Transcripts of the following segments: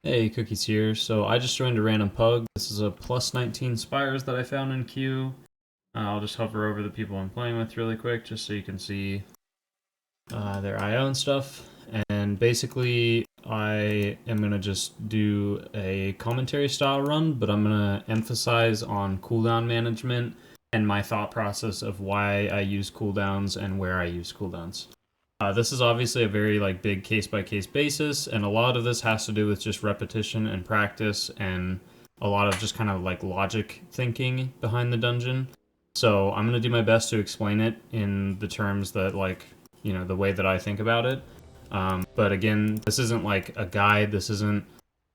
Hey, Cookies here. So I just joined a random pug. This is a plus 19 Spires that I found in queue. I'll just hover over the people I'm playing with really quick just so you can see their IO and stuff. And basically, I am going to just do a commentary style run, but I'm going to emphasize on cooldown management and my thought process of why I use cooldowns and where I use cooldowns. This is obviously a very big case-by-case basis, and a lot of this has to do with just repetition and practice and a lot of just kind of logic thinking behind the dungeon. So I'm going to do my best to explain it in the terms that the way that I think about it. But again, this isn't like a guide. This isn't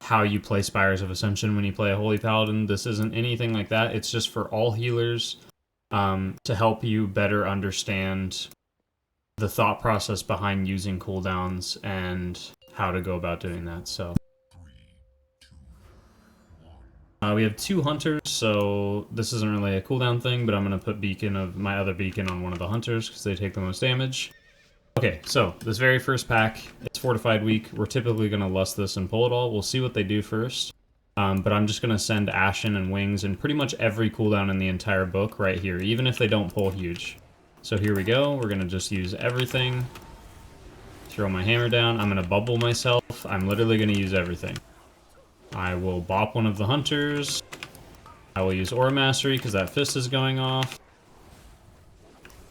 how you play Spires of Ascension when you play a Holy Paladin. This isn't anything like that. It's just for all healers to help you better understand the thought process behind using cooldowns and how to go about doing that. So we have two hunters, so this isn't really a cooldown thing, but I'm going to put my other beacon on one of the hunters because they take the most damage. Okay, so this very first pack, it's Fortified Week. We're typically going to lust this and pull it all. We'll see what they do first. But I'm just going to send Ashen and Wings and pretty much every cooldown in the entire book right here, even if they don't pull huge. So here we go. We're going to just use everything. Throw my hammer down. I'm going to bubble myself. I'm literally going to use everything. I will bop one of the hunters. I will use Aura Mastery because that fist is going off.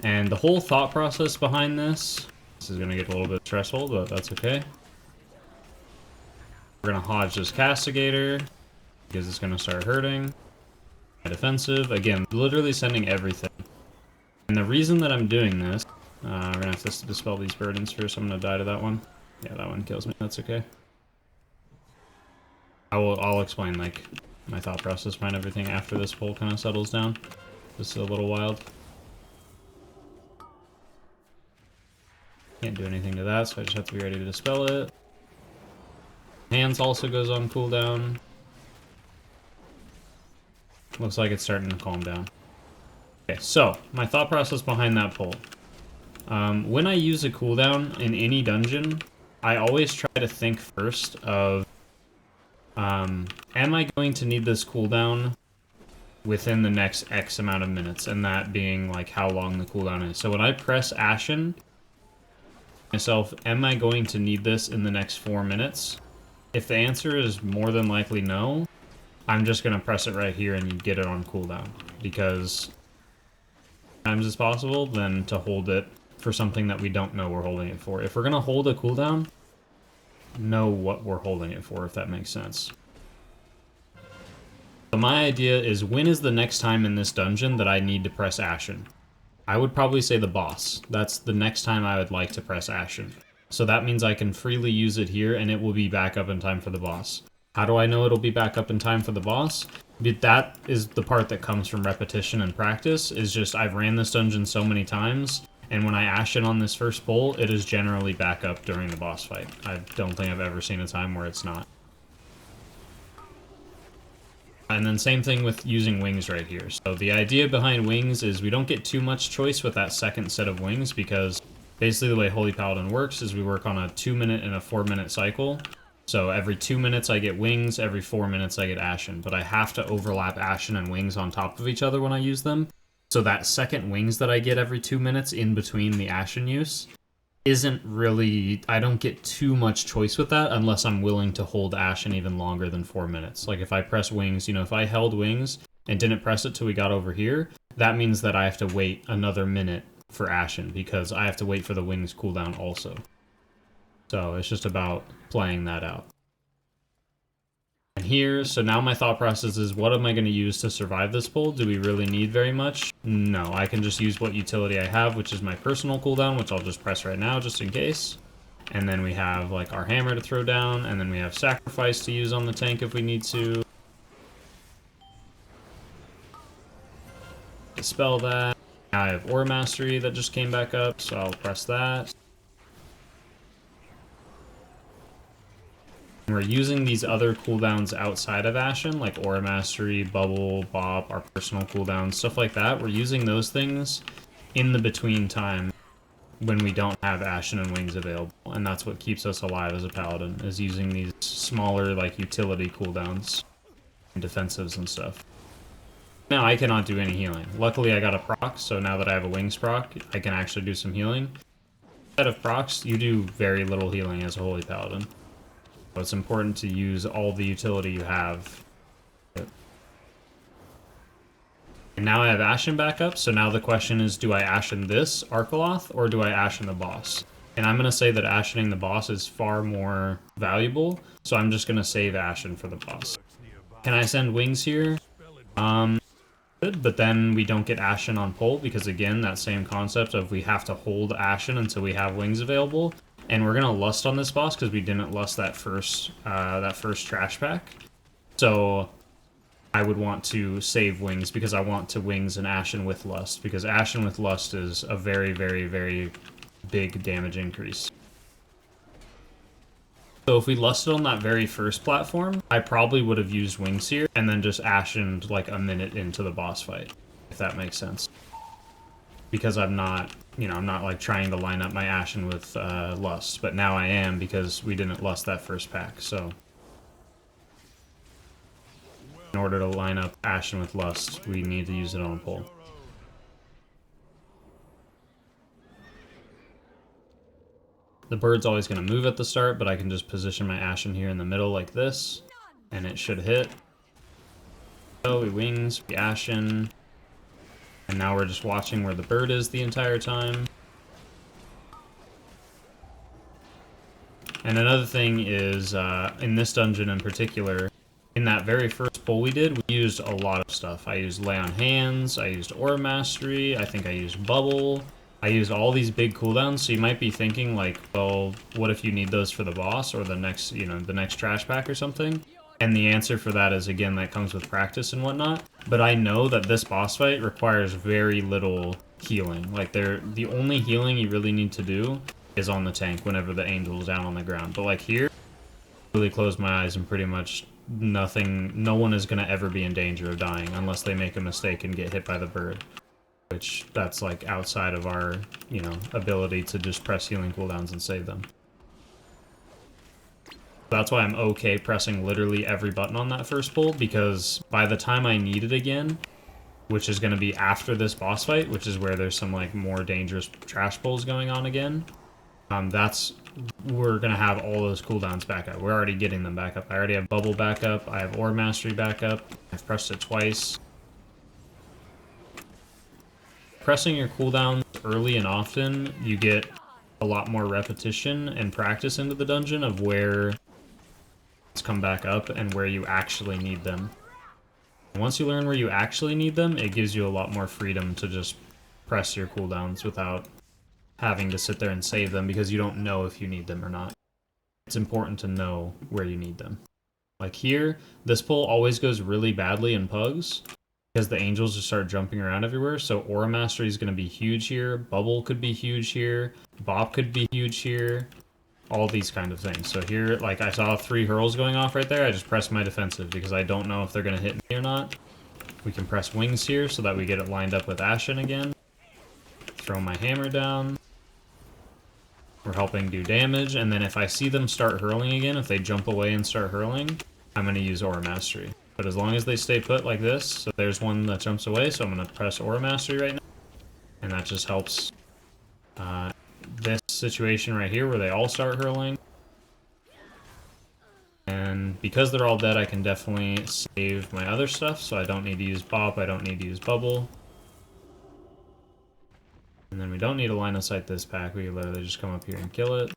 And the whole thought process behind this is going to get a little bit stressful, but that's okay. We're going to Hodge this Castigator because it's going to start hurting. My defensive. Again, literally sending everything. And the reason that I'm doing this, we're going to have to dispel these burdens first. I'm going to die to that one. Yeah, that one kills me. That's okay. I'll explain my thought process behind everything after this poll kind of settles down. This is a little wild. Can't do anything to that, so I just have to be ready to dispel it. Hands also goes on cooldown. Looks like it's starting to calm down. Okay, so my thought process behind that poll. When I use a cooldown in any dungeon, I always try to think first of, am I going to need this cooldown within the next X amount of minutes, and that being how long the cooldown is. So when I press Ashen, myself, am I going to need this in the next 4 minutes? If the answer is more than likely no, I'm just going to press it right here and get it on cooldown, because times as possible than to hold it for something that we don't know we're holding it for. If we're going to hold a cooldown, know what we're holding it for, if that makes sense. So my idea is, when is the next time in this dungeon that I need to press Ashen? I would probably say the boss. That's the next time I would like to press Ashen. So that means I can freely use it here and it will be back up in time for the boss. How do I know it'll be back up in time for the boss? That is the part that comes from repetition and practice, is just I've ran this dungeon so many times, and when I Ashen on this first pull, it is generally back up during the boss fight. I don't think I've ever seen a time where it's not. And then same thing with using Wings right here. So the idea behind Wings is we don't get too much choice with that second set of Wings, because basically the way Holy Paladin works is we work on a 2-minute and a 4-minute cycle. So every 2 minutes I get Wings, every 4 minutes I get Ashen, but I have to overlap Ashen and Wings on top of each other when I use them. So that second Wings that I get every 2 minutes in between the Ashen use isn't really, I don't get too much choice with that unless I'm willing to hold Ashen even longer than 4 minutes. Like if I press Wings, if I held Wings and didn't press it till we got over here, that means that I have to wait another minute for Ashen because I have to wait for the Wings cooldown also. So it's just about playing that out. And here, so now my thought process is, what am I going to use to survive this pull? Do we really need very much? No, I can just use what utility I have, which is my personal cooldown, which I'll just press right now just in case. And then we have our hammer to throw down, and then we have Sacrifice to use on the tank if we need to. Dispel that. Now I have Aura Mastery that just came back up, so I'll press that. We're using these other cooldowns outside of Ashen, like Aura Mastery, Bubble, Bop, our personal cooldowns, stuff like that. We're using those things in the between time when we don't have Ashen and Wings available, and that's what keeps us alive as a Paladin, is using these smaller, like, utility cooldowns and defensives and stuff. Now I cannot do any healing. Luckily I got a proc, so now that I have a Wings proc, I can actually do some healing. Instead of procs, you do very little healing as a Holy Paladin. So it's important to use all the utility you have. And now I have Ashen back up, so now the question is, do I Ashen this Arcaloth, or do I Ashen the boss? And I'm going to say that Ashening the boss is far more valuable, so I'm just going to save Ashen for the boss. Can I send Wings here? Good, but then we don't get Ashen on pull, because again, that same concept of we have to hold Ashen until we have Wings available. And we're going to lust on this boss, because we didn't lust that first trash pack. So I would want to save Wings because I want to Wings and Ashen with Lust, because Ashen with Lust is a very, very, very big damage increase. So if we lusted on that very first platform, I probably would have used Wings here and then just Ashened like a minute into the boss fight, if that makes sense. Because I'm not, you know, I'm not like trying to line up my Ashen with Lust, but now I am because we didn't lust that first pack, so. In order to line up Ashen with Lust, we need to use it on a pull. The bird's always going to move at the start, but I can just position my Ashen here in the middle like this, and it should hit. So we Wings, we Ashen, and now we're just watching where the bird is the entire time. And another thing is, in this dungeon in particular, in that very first pull we did, we used a lot of stuff. I used Lay on Hands, I used Aura Mastery, I think I used Bubble. I used all these big cooldowns, so you might be thinking like, well, what if you need those for the boss or the next, you know, the next trash pack or something? And the answer for that is, again, that comes with practice and whatnot. But I know that this boss fight requires very little healing. Like, the only healing you really need to do is on the tank whenever the angel's down on the ground. But like here, I really close my eyes and pretty much no one is going to ever be in danger of dying unless they make a mistake and get hit by the bird. Which, that's like outside of our, you know, ability to just press healing cooldowns and save them. That's why I'm okay pressing literally every button on that first pull, because by the time I need it again, which is going to be after this boss fight, which is where there's some like more dangerous trash pulls going on again, we're going to have all those cooldowns back up. We're already getting them back up. I already have Bubble back up, I have Aura Mastery back up, I've pressed it twice. Pressing your cooldowns early and often, you get a lot more repetition and practice into the dungeon of where it's come back up and where you actually need them. And once you learn where you actually need them, it gives you a lot more freedom to just press your cooldowns without having to sit there and save them because you don't know if you need them or not. It's important to know where you need them. Like here, this pull always goes really badly in pugs, because the angels just start jumping around everywhere, so Aura Mastery is going to be huge here, Bubble could be huge here, Bop could be huge here, all these kind of things. So here, like I saw 3 hurls going off right there, I just pressed my defensive because I don't know if they're going to hit me or not. We can press Wings here so that we get it lined up with Ashen again. Throw my hammer down. We're helping do damage, and then if I see them start hurling again, if they jump away and start hurling, I'm going to use Aura Mastery. But as long as they stay put like this, so there's one that jumps away, so I'm going to press Aura Mastery right now. And that just helps this situation right here where they all start hurling. And because they're all dead, I can definitely save my other stuff, so I don't need to use Bop, I don't need to use Bubble. And then we don't need to line of sight this pack, we can literally just come up here and kill it.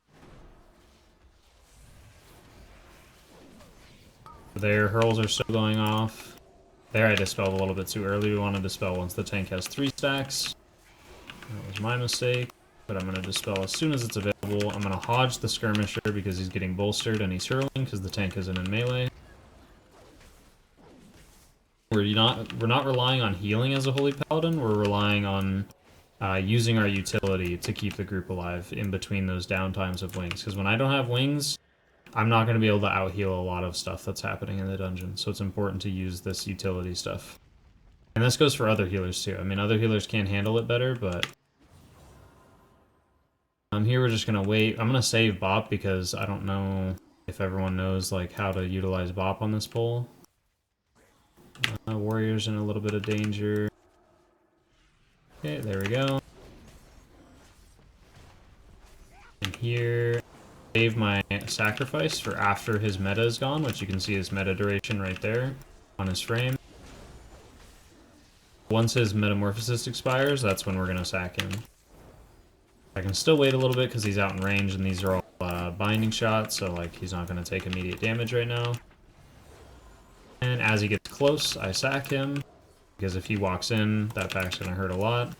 Their hurls are still going off. There I dispelled a little bit too early. We want to dispel once the tank has 3 stacks. That was my mistake, but I'm going to dispel as soon as it's available. I'm going to Hodge the Skirmisher because he's getting bolstered and he's hurling because the tank isn't in melee. We're not relying on healing as a Holy Paladin. We're relying on using our utility to keep the group alive in between those downtimes of Wings. Because when I don't have Wings, I'm not going to be able to out-heal a lot of stuff that's happening in the dungeon, so it's important to use this utility stuff. And this goes for other healers too. I mean, other healers can handle it better, but Here we're just gonna wait. I'm gonna save Bop because I don't know if everyone knows like how to utilize Bop on this pull. Warrior's in a little bit of danger. Okay, there we go. And here, save my sacrifice for after his meta is gone, which you can see his meta duration right there on his frame. Once his metamorphosis expires, that's when we're gonna sack him. I can still wait a little bit because he's out in range and these are all binding shots, so like he's not gonna take immediate damage right now. And as he gets close, I sack him, because if he walks in, that pack's gonna hurt a lot.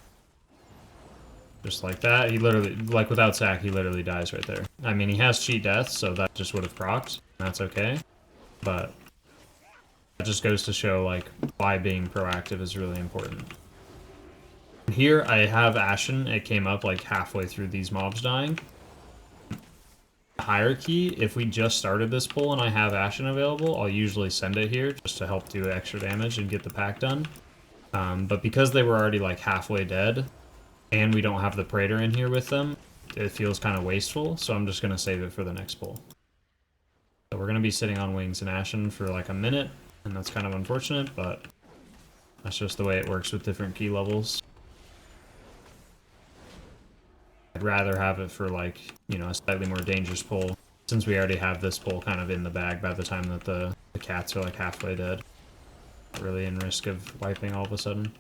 Just like that. He literally, like without sack, he literally dies right there. I mean, he has cheat death, so that just would have procced. That's okay. But that just goes to show like why being proactive is really important. Here I have Ashen. It came up like halfway through these mobs dying. Hierarchy, if we just started this pull and I have Ashen available, I'll usually send it here just to help do extra damage and get the pack done. But because they were already like halfway dead, and we don't have the Praetor in here with them, it feels kind of wasteful, so I'm just going to save it for the next pull. So we're going to be sitting on Wings and Ashen for like a minute, and that's kind of unfortunate, but that's just the way it works with different key levels. I'd rather have it for like, you know, a slightly more dangerous pull, since we already have this pull kind of in the bag by the time that the cats are like halfway dead. Not really in risk of wiping all of a sudden.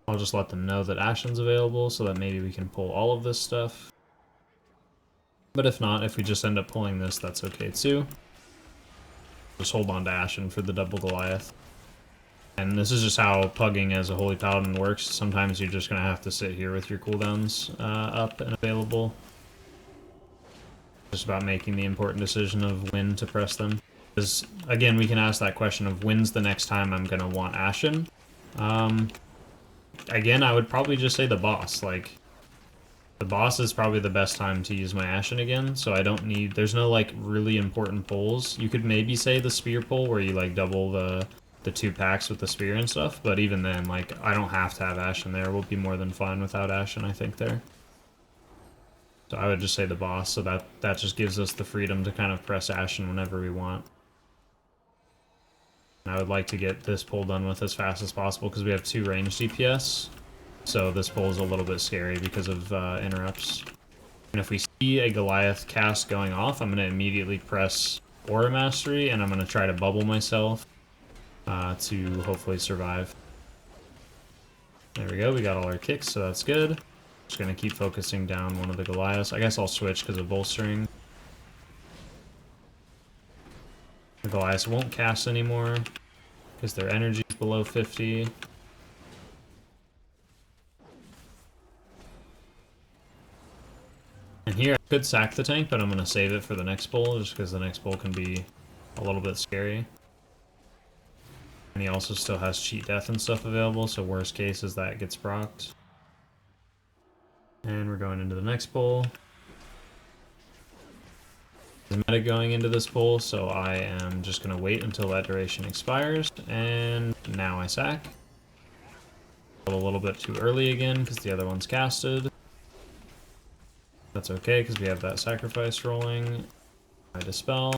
I'll just let them know that Ashen's available so that maybe we can pull all of this stuff. But if not, if we just end up pulling this, that's okay too. Just hold on to Ashen for the double Goliath. And this is just how pugging as a Holy Paladin works. Sometimes you're just going to have to sit here with your cooldowns up and available. Just about making the important decision of when to press them. Because, again, we can ask that question of when's the next time I'm going to want Ashen. Again, I would probably just say the boss. Like, the boss is probably the best time to use my Ashen again, so I don't need... There's no, like, really important pulls. You could maybe say the spear pull, where you, like, double the 2 packs with the spear and stuff, but even then, like, I don't have to have Ashen there. We'll be more than fine without Ashen, I think, there. So I would just say the boss, so that just gives us the freedom to kind of press Ashen whenever we want. I would like to get this pull done with as fast as possible because we have 2 ranged DPS. So this pull is a little bit scary because of interrupts. And if we see a Goliath cast going off, I'm going to immediately press Aura Mastery and I'm going to try to bubble myself to hopefully survive. There we go, we got all our kicks, so that's good. Just going to keep focusing down one of the Goliaths. I guess I'll switch because of bolstering. The Goliaths won't cast anymore because their energy is below 50. And here I could sack the tank, but I'm going to save it for the next pull just because the next pull can be a little bit scary. And he also still has cheat death and stuff available, so worst case is that gets procced. And we're going into the next pull. There's meta going into this pull, so I am just going to wait until that duration expires, and now I sack. A little bit too early again because the other one's casted. That's okay because we have that sacrifice rolling. I dispel.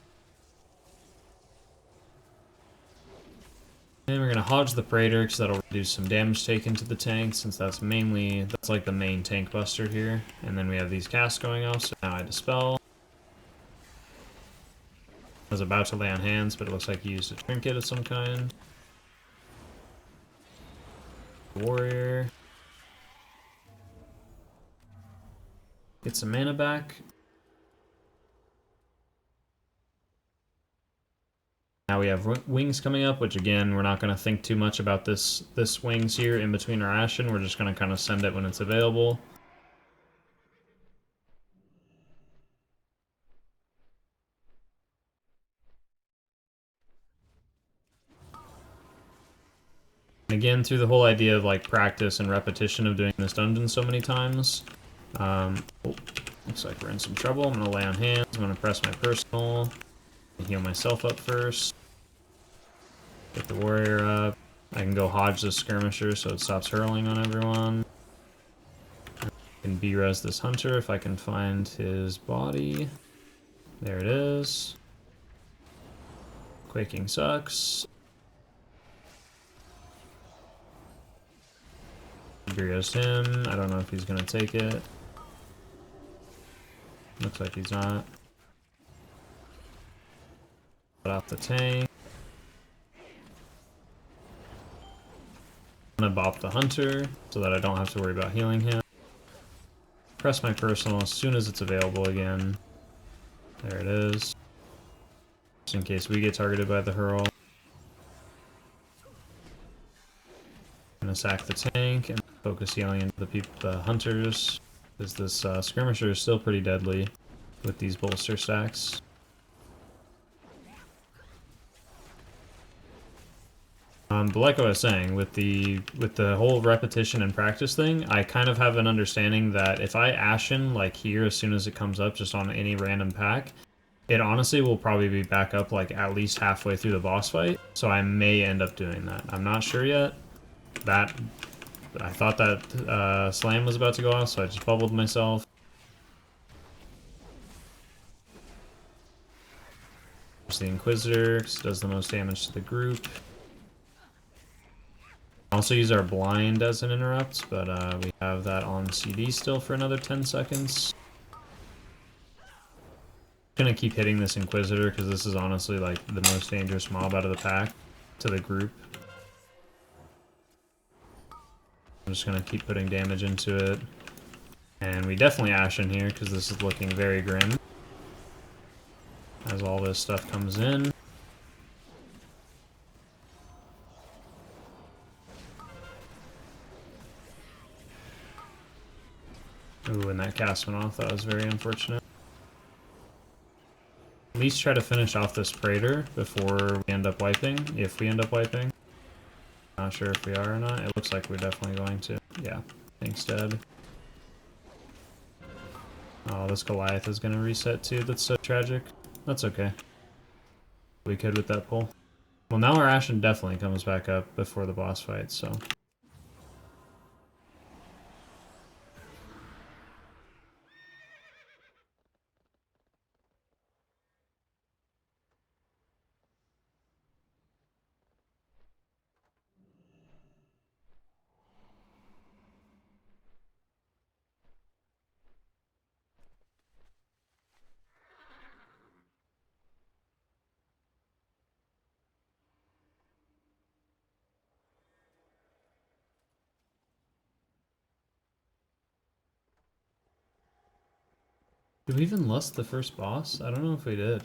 And we're going to Hodge the Praetor because that'll reduce some damage taken to the tank since that's like the main tank buster here. And then we have these casts going off, so now I dispel. I was about to lay on hands, but it looks like he used a trinket of some kind. Warrior. Get some mana back. Now we have wings coming up, which again, we're not going to think too much about this wings here in between our Ashen. We're just going to kind of send it when it's available. Again, through the whole idea of like practice and repetition of doing this dungeon so many times, Looks like we're in some trouble. I'm gonna lay on hands. I'm gonna press my personal. Heal myself up first. Get the warrior up. I can go Hodge the skirmisher so it stops hurling on everyone. I can B-res this hunter if I can find his body. There it is. Quaking sucks. B-res him. I don't know if he's gonna take it. Looks like he's not. Put off the tank. I'm gonna bop the hunter so that I don't have to worry about healing him. Press my personal as soon as it's available again. There it is. Just in case we get targeted by the hurl. I'm gonna sack the tank and focus healing into the hunters. Because this skirmisher is still pretty deadly with these bolster stacks. But like I was saying, with the whole repetition and practice thing, I kind of have an understanding that if I Ashen like here as soon as it comes up just on any random pack, it honestly will probably be back up like at least halfway through the boss fight, so I may end up doing that. I'm not sure yet. I thought that slam was about to go off, so I just bubbled myself. There's the Inquisitor, because it does the most damage to the group. Also use our blind as an interrupt, but we have that on CD still for another 10 seconds. I'm gonna keep hitting this Inquisitor because this is honestly like the most dangerous mob out of the pack to the group. I'm just gonna keep putting damage into it. And we definitely Ashen here because this is looking very grim as all this stuff comes in. Ooh, and that cast went off. That was very unfortunate. At least try to finish off this Praetor before we end up wiping, if we end up wiping. Not sure if we are or not. It looks like we're definitely going to. Yeah, Thing's dead. Oh, this Goliath is going to reset too. That's so tragic. That's okay. We could with that pull. Well, now our Ashen definitely comes back up before the boss fight, so... Did we even lust the first boss? I don't know if we did.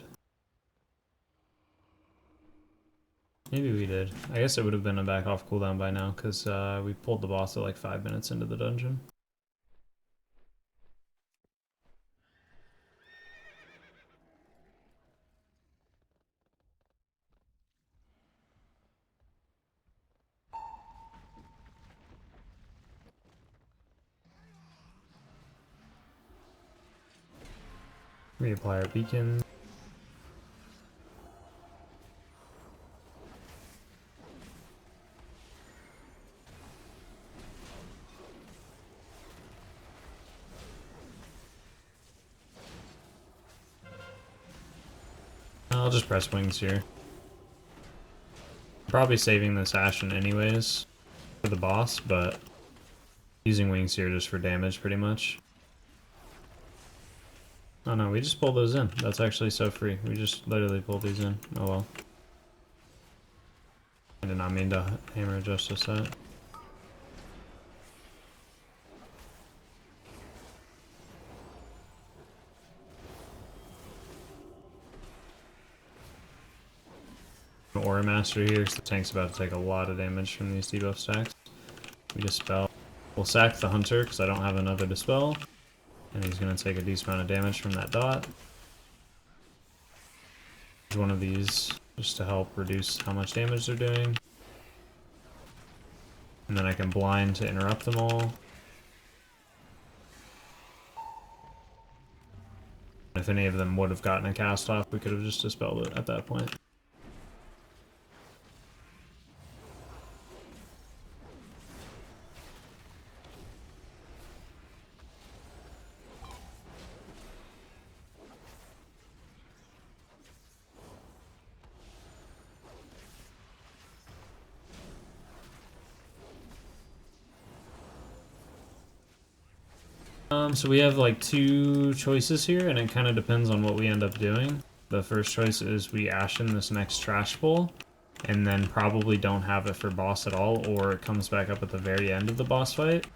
Maybe we did. I guess it would have been a back off cooldown by now, because we pulled the boss at like 5 minutes into the dungeon. Reapply our beacon. I'll just press wings here. Probably saving this Ashen anyways for the boss, but using wings here just for damage pretty much. Oh no, we just pulled those in. That's actually so free. We just literally pulled these in. Oh well. I did not mean to hammer justice that. Aura Master here, because the tank's about to take a lot of damage from these debuff stacks. We dispel. We'll sack the Hunter, because I don't have another dispel. And he's going to take a decent amount of damage from that dot. Use one of these just to help reduce how much damage they're doing. And then I can blind to interrupt them all. If any of them would have gotten a cast off, we could have just dispelled it at that point. So we have like two choices here, and it kind of depends on what we end up doing. The first choice is we ashen this next trash bowl, and then probably don't have it for boss at all, or it comes back up at the very end of the boss fight.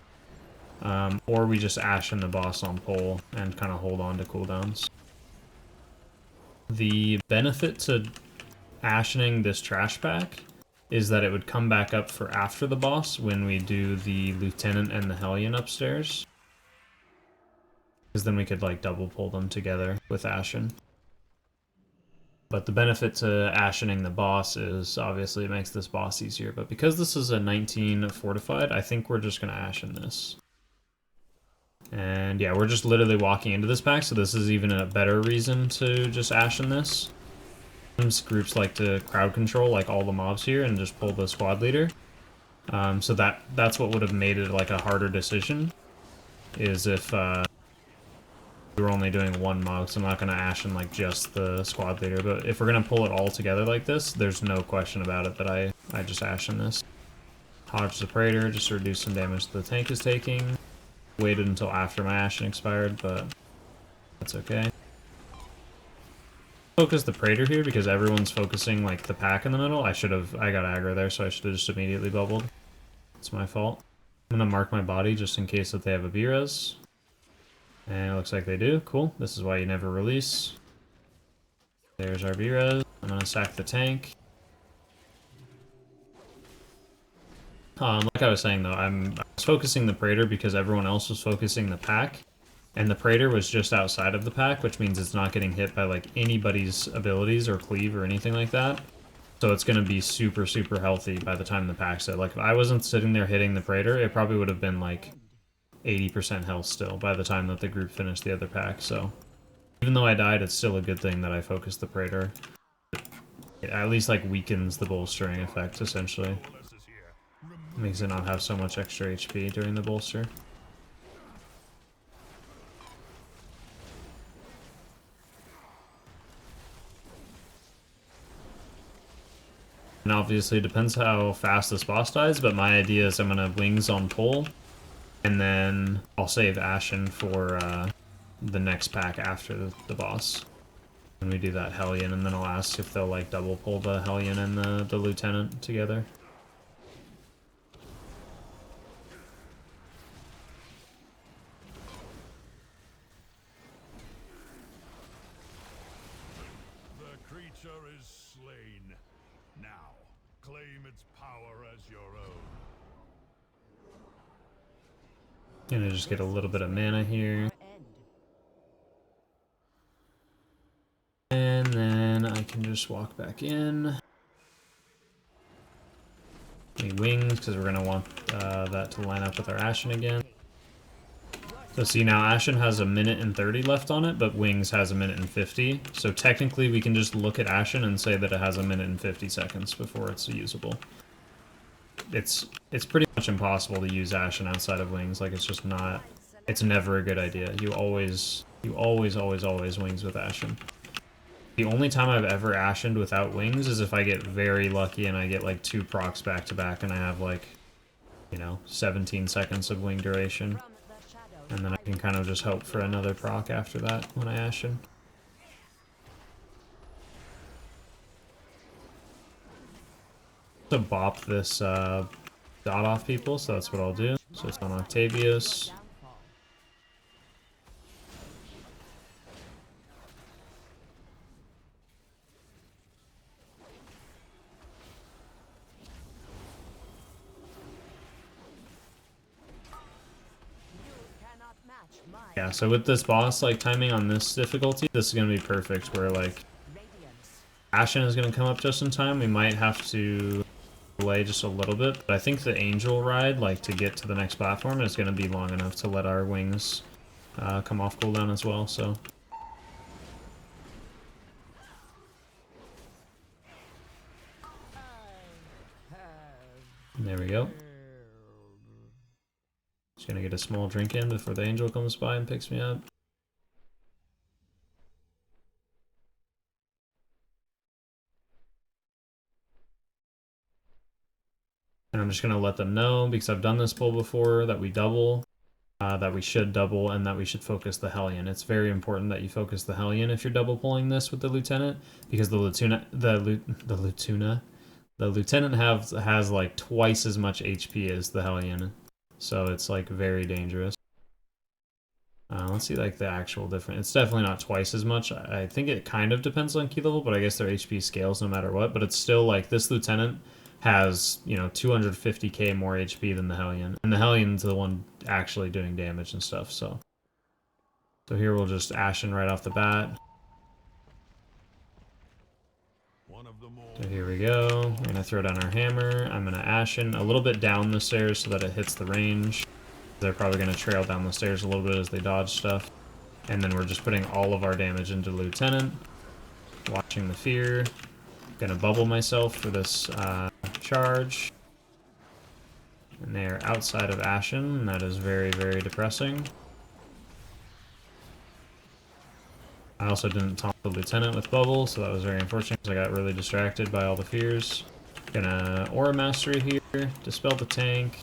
Or we just ashen the boss on pole and kind of hold on to cooldowns. The benefit to ashening this trash pack is that it would come back up for after the boss when we do the Lieutenant and the Hellion upstairs. Because then we could like double pull them together with Ashen. But the benefit to Ashening the boss is obviously it makes this boss easier. But because this is a 19 fortified, I think we're just going to Ashen this. And yeah, we're just literally walking into this pack, so this is even a better reason to just Ashen this. Groups like to crowd control like all the mobs here and just pull the squad leader. So that's what would have made it like a harder decision, is if we were only doing one mob, so I'm not going to Ashen like just the squad leader. But if we're going to pull it all together like this, there's no question about it that I just Ashen this. Hodge the Praetor, just to reduce some damage the tank is taking. Waited until after my Ashen expired, but that's okay. Focus the Praetor here because everyone's focusing like the pack in the middle. I got aggro there, so I should have just immediately bubbled. It's my fault. I'm going to mark my body just in case that they have a B-res. And it looks like they do. Cool. This is why you never release. There's our B-res. I'm going to sack the tank. Like I was saying though, I was focusing the Praetor because everyone else was focusing the pack. And the Praetor was just outside of the pack, which means it's not getting hit by like anybody's abilities or cleave or anything like that. So it's going to be super, super healthy by the time the pack's hit. Like if I wasn't sitting there hitting the Praetor, it probably would have been like 80% health still by the time that the group finished the other pack. So even though I died, it's still a good thing that I focused the Praetor. It at least like weakens the bolstering effect essentially. Makes it not have so much extra HP during the bolster. And obviously it depends how fast this boss dies, but my idea is I'm going to wings on pole, and then I'll save Ashen for the next pack after the boss. When we do that Hellion, and then I'll ask if they'll like double pull the Hellion and the Lieutenant together. The creature is slain. Now, claim its power as your own. Gonna just get a little bit of mana here. And then I can just walk back in. Need wings, because we're gonna want that to line up with our Ashen again. So see now, Ashen has 1:30 left on it, but Wings has 1:50. So technically we can just look at Ashen and say that it has 1:50 before it's usable. It's pretty much impossible to use Ashen outside of Wings. Like it's just not, it's never a good idea. You always Wings with Ashen. The only time I've ever Ashened without Wings is if I get very lucky and I get like 2 procs back to back and I have like, you know, 17 seconds of wing duration. And then I can kind of just hope for another proc after that when I Ashen. To bop this dot off people, so that's what I'll do. So it's on Octavius. Yeah, so with this boss, like, timing on this difficulty, this is going to be perfect, where, like, Ashen is going to come up just in time. We might have to delay just a little bit, but I think the Angel ride, like, to get to the next platform is going to be long enough to let our wings come off cooldown as well, so There we go. Just gonna get a small drink in before the angel comes by and picks me up. And I'm just gonna let them know, because I've done this pull before, that we double, that we should double, and that we should focus the Hellion. It's very important that you focus the Hellion if you're double pulling this with the Lieutenant, because the Lieutenant has like twice as much HP as the Hellion, so it's like very dangerous. Let's see like the actual difference. It's definitely not twice as much. I think it kind of depends on key level, but I guess their HP scales no matter what. But it's still like this Lieutenant has, you know, 250k more HP than the Hellion, and the Hellion's the one actually doing damage and stuff. So here we'll just Ashen right off the bat. So here we go. We're gonna throw down our hammer. I'm gonna Ashen a little bit down the stairs so that it hits the range. They're probably gonna trail down the stairs a little bit as they dodge stuff. And then we're just putting all of our damage into Lieutenant. Watching the fear. Gonna bubble myself for this charge. And they are outside of Ashen, and that is very, very depressing. I also didn't taunt the Lieutenant with bubble, so that was very unfortunate because I got really distracted by all the fears. Gonna Aura Mastery here, dispel the tank.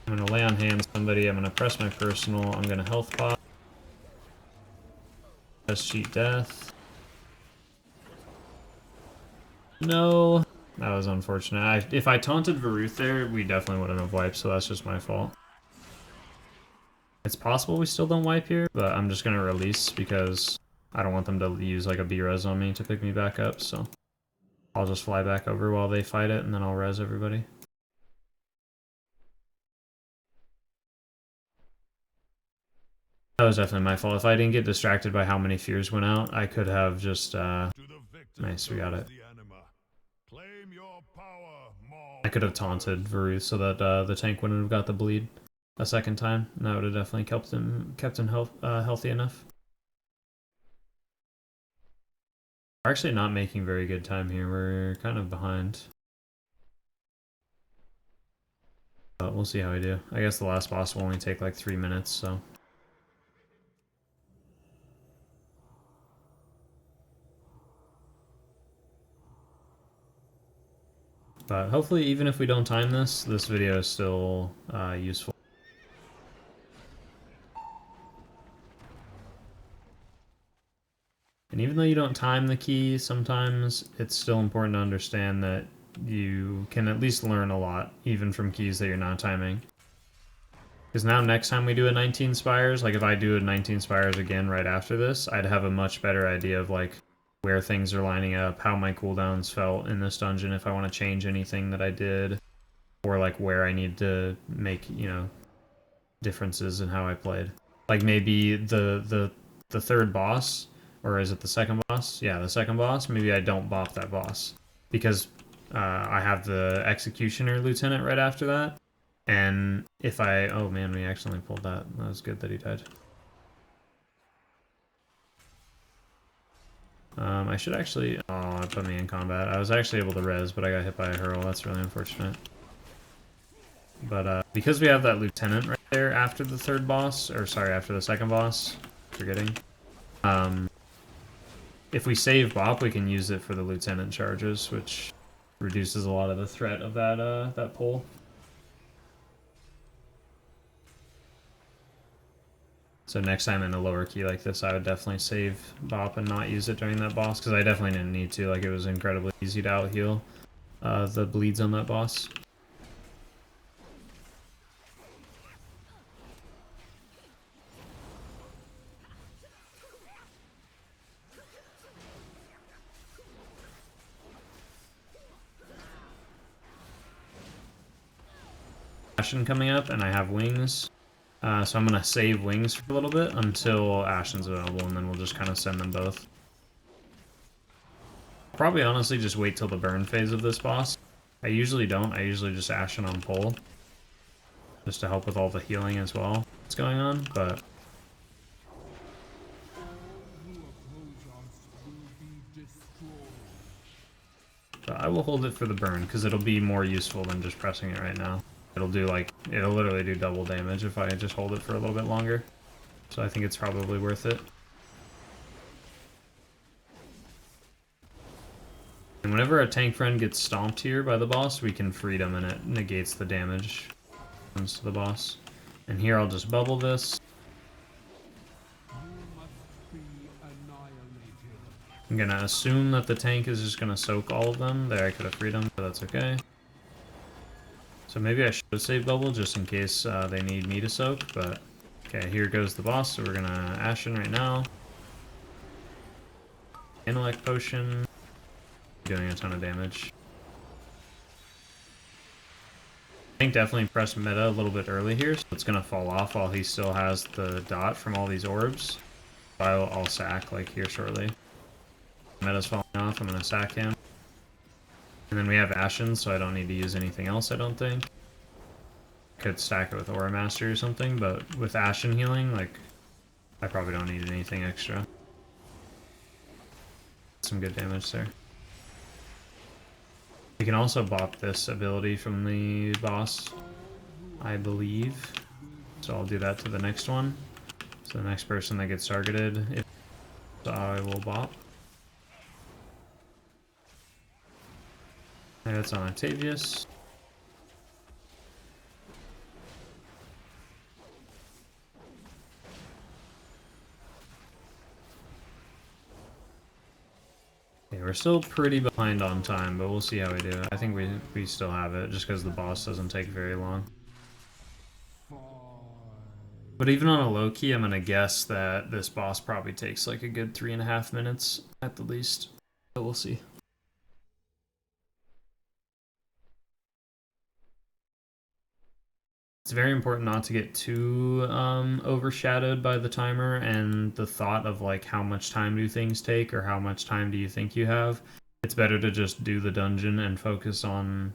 I'm gonna lay on hands somebody, I'm gonna press my personal, I'm gonna health pop. Press cheat death. No, that was unfortunate. If I taunted Varuth there, we definitely wouldn't have wiped, so that's just my fault. It's possible we still don't wipe here, but I'm just gonna release because I don't want them to use like a B-res on me to pick me back up, so I'll just fly back over while they fight it, and then I'll res everybody. That was definitely my fault. If I didn't get distracted by how many fears went out, I could have just, nice, we got it. I could have taunted Varuth so that the tank wouldn't have got the bleed a second time, and that would have definitely kept him healthy enough. We're actually not making very good time here. We're kind of behind. But we'll see how we do. I guess the last boss will only take like 3 minutes, so... But hopefully, even if we don't time this, this video is still useful. And even though you don't time the key, sometimes it's still important to understand that you can at least learn a lot, even from keys that you're not timing. Because now next time we do a 19 Spires, like if I do a 19 Spires again right after this, I'd have a much better idea of like where things are lining up, how my cooldowns felt in this dungeon, if I want to change anything that I did, or like where I need to make, you know, differences in how I played. Like maybe the third boss, or is it the second boss? Yeah, the second boss, maybe I don't bop that boss, because I have the Executioner Lieutenant right after that, and if I... Oh man, we accidentally pulled that. That was good that he died. I should actually... Oh, it put me in combat. I was actually able to res, but I got hit by a hurl. That's really unfortunate. But because we have that Lieutenant right there after the third boss, or sorry, after the second boss, forgetting. If we save Bop, we can use it for the Lieutenant charges, which reduces a lot of the threat of that pull. So next time in a lower key like this, I would definitely save Bop and not use it during that boss, because I definitely didn't need to. Like, it was incredibly easy to out-heal the bleeds on that boss. Ashen coming up, and I have wings. So I'm going to save wings for a little bit until Ashen's available, and then we'll just kind of send them both. Probably honestly just wait till the burn phase of this boss. I usually don't. I usually just Ashen on pull, just to help with all the healing as well that's going on, but... But I will hold it for the burn, because it'll be more useful than just pressing it right now. It'll do like, it'll literally do double damage if I just hold it for a little bit longer. So I think it's probably worth it. And whenever a tank friend gets stomped here by the boss, we can freedom and it negates the damage comes to the boss. And here I'll just bubble this. I'm gonna assume that the tank is just gonna soak all of them. There, I could have freed them, but that's okay. So maybe I should save bubble just in case they need me to soak, but okay, here goes the boss, so we're gonna Ashen right now. Intellect potion. Doing a ton of damage. I think definitely press meta a little bit early here, so it's gonna fall off while he still has the dot from all these orbs. I'll sack like here shortly. Meta's falling off, I'm gonna sack him. And then we have Ashen, so I don't need to use anything else, I don't think. Could stack it with Aura Master or something, but with Ashen healing, like, I probably don't need anything extra. Some good damage there. We can also bop this ability from the boss, I believe. So I'll do that to the next one. So the next person that gets targeted, if I will bop. And that's on Octavius. Okay, we're still pretty behind on time, but we'll see how we do. I think we still have it, just because the boss doesn't take very long. But even on a low key, I'm gonna guess that this boss probably takes like a good 3.5 minutes at the least. But we'll see. It's very important not to get too overshadowed by the timer and the thought of like how much time do things take or how much time do you think you have. It's better to just do the dungeon and focus on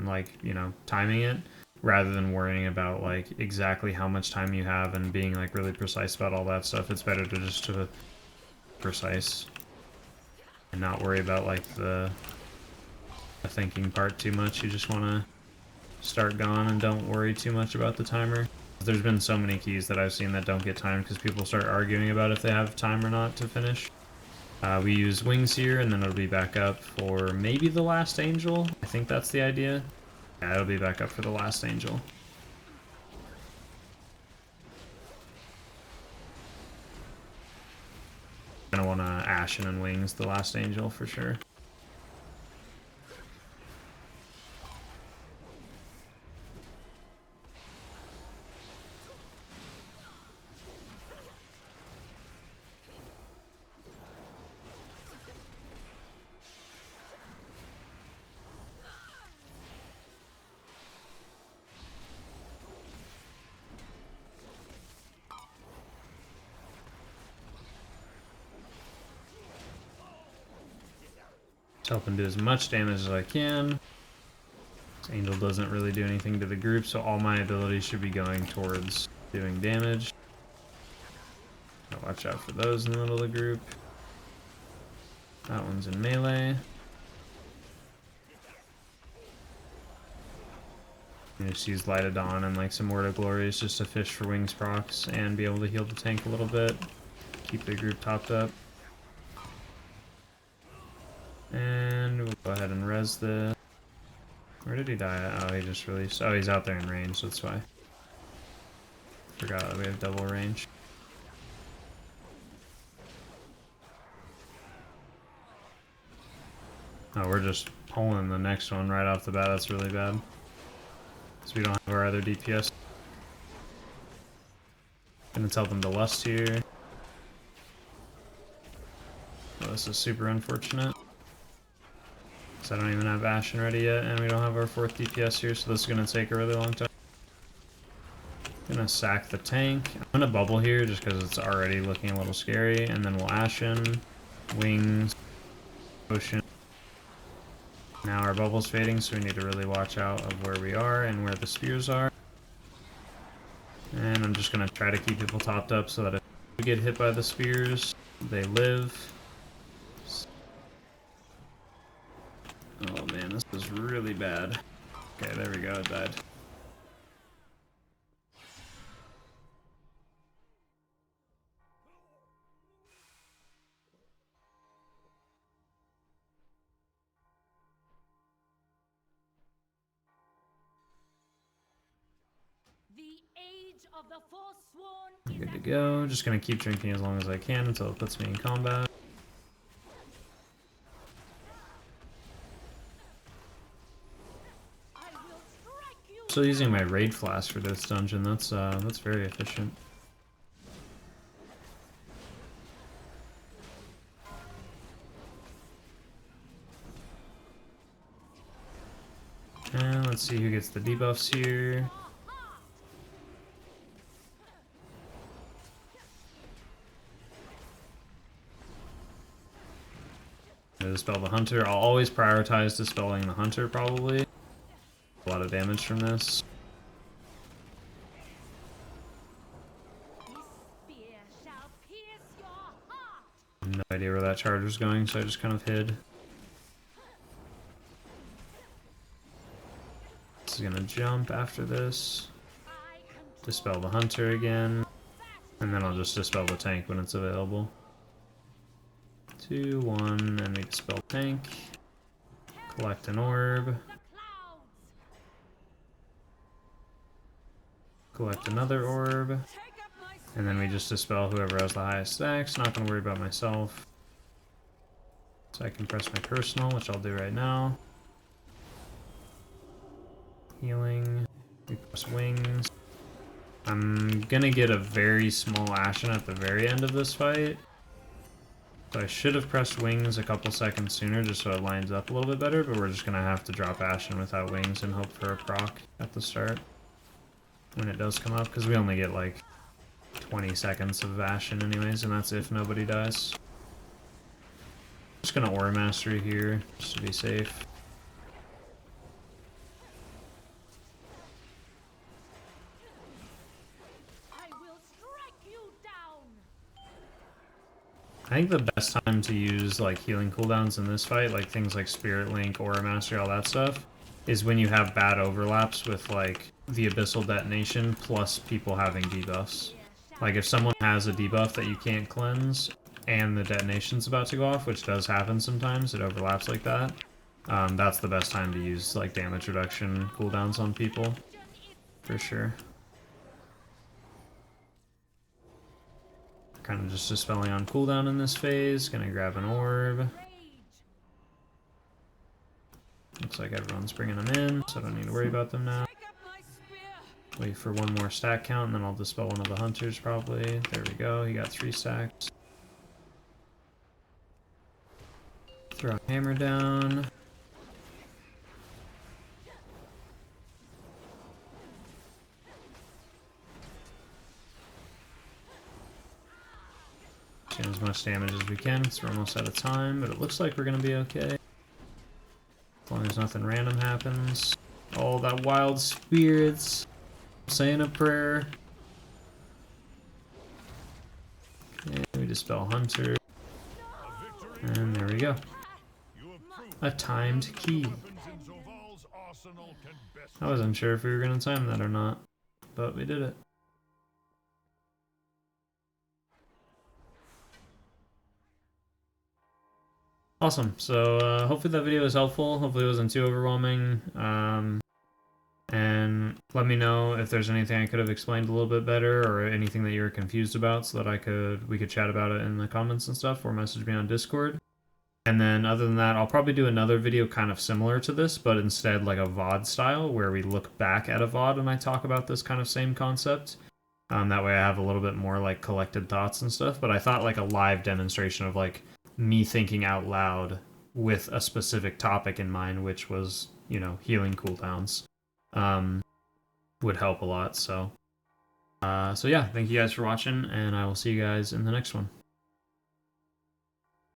like, you know, timing it rather than worrying about like exactly how much time you have and being like really precise about all that stuff. It's better to just precise and not worry about like the thinking part too much. You just want to start going and don't worry too much about the timer. There's been so many keys that I've seen that don't get timed because people start arguing about if they have time or not to finish. We use wings here and then it'll be back up for maybe the last angel. I think that's the idea. Yeah, it'll be back up for the last angel. Gonna want to Ashen and wings the last angel for sure. Helping do as much damage as I can. This angel doesn't really do anything to the group, so all my abilities should be going towards doing damage. Watch out for those in the middle of the group. That one's in melee. You just use Light of Dawn and like some Word of Glories just to fish for wings procs and be able to heal the tank a little bit. Keep the group topped up. And we'll go ahead and res the... Where did he die at? Oh, he just released... Oh, he's out there in range, that's why. Forgot that we have double range. Oh, we're just pulling the next one right off the bat. That's really bad. Because we don't have our other DPS. Gonna tell them to lust here. Oh, this is super unfortunate. I don't even have Ashen ready yet, and we don't have our 4th DPS here, so this is going to take a really long time. I'm going to sack the tank. I'm going to bubble here just because it's already looking a little scary, and then we'll Ashen, wings, potion. Now our bubble's fading, so we need to really watch out of where we are and where the spears are. And I'm just going to try to keep people topped up so that if we get hit by the spears, they live. this is really bad. Okay, there we go, it died. Good to go. Just gonna keep drinking as long as I can until it puts me in combat. Still using my raid flask for this dungeon. That's very efficient. And let's see who gets the debuffs here. Dispel the hunter. I'll always prioritize dispelling the hunter, probably. A lot of damage from this. No idea where that charge was going, so I just kind of hid. This is gonna jump after this. Dispel the hunter again. And then I'll just dispel the tank when it's available. 2, 1, and we dispel tank. Collect an orb. Collect another orb. And then we just dispel whoever has the highest stacks. Not going to worry about myself. So I can press my personal, which I'll do right now. Healing. We press wings. I'm going to get a very small Ashen at the very end of this fight. So I should have pressed wings a couple seconds sooner just so it lines up a little bit better, but we're just going to have to drop Ashen without wings and hope for a proc at the start when it does come up, because we only get like 20 seconds of Ashen anyways, and that's if nobody dies. Just going to Aura Mastery here, just to be safe. I think the best time to use like healing cooldowns in this fight, like things like Spirit Link, Aura Mastery, all that stuff, is when you have bad overlaps with like the Abyssal Detonation plus people having debuffs. Like if someone has a debuff that you can't cleanse and the detonation's about to go off, which does happen sometimes, it overlaps like that, that's the best time to use like damage reduction cooldowns on people, for sure. Kind of just dispelling on cooldown in this phase. Gonna grab an orb. Looks like everyone's bringing them in, so I don't need to worry about them now. Wait for one more stack count, and then I'll dispel one of the hunters probably. There we go, he got 3 stacks. Throw a hammer down. As much damage as we can, because we're almost out of time, but it looks like we're going to be okay. As long as nothing random happens. Oh, that wild spirits. I'm saying a prayer. Okay, we dispel Hunter. And there we go. A timed key. I wasn't sure if we were going to time that or not, but we did it. Awesome, so hopefully that video was helpful, hopefully it wasn't too overwhelming, and let me know if there's anything I could have explained a little bit better or anything that you were confused about so that we could chat about it in the comments and stuff, or message me on Discord. And then other than that, I'll probably do another video kind of similar to this, but instead like a VOD style, where we look back at a VOD and I talk about this kind of same concept. That way I have a little bit more like collected thoughts and stuff, but I thought like a live demonstration of like me thinking out loud with a specific topic in mind, which was, you know, healing cooldowns, would help a lot. So yeah, thank you guys for watching, and I will see you guys in the next one.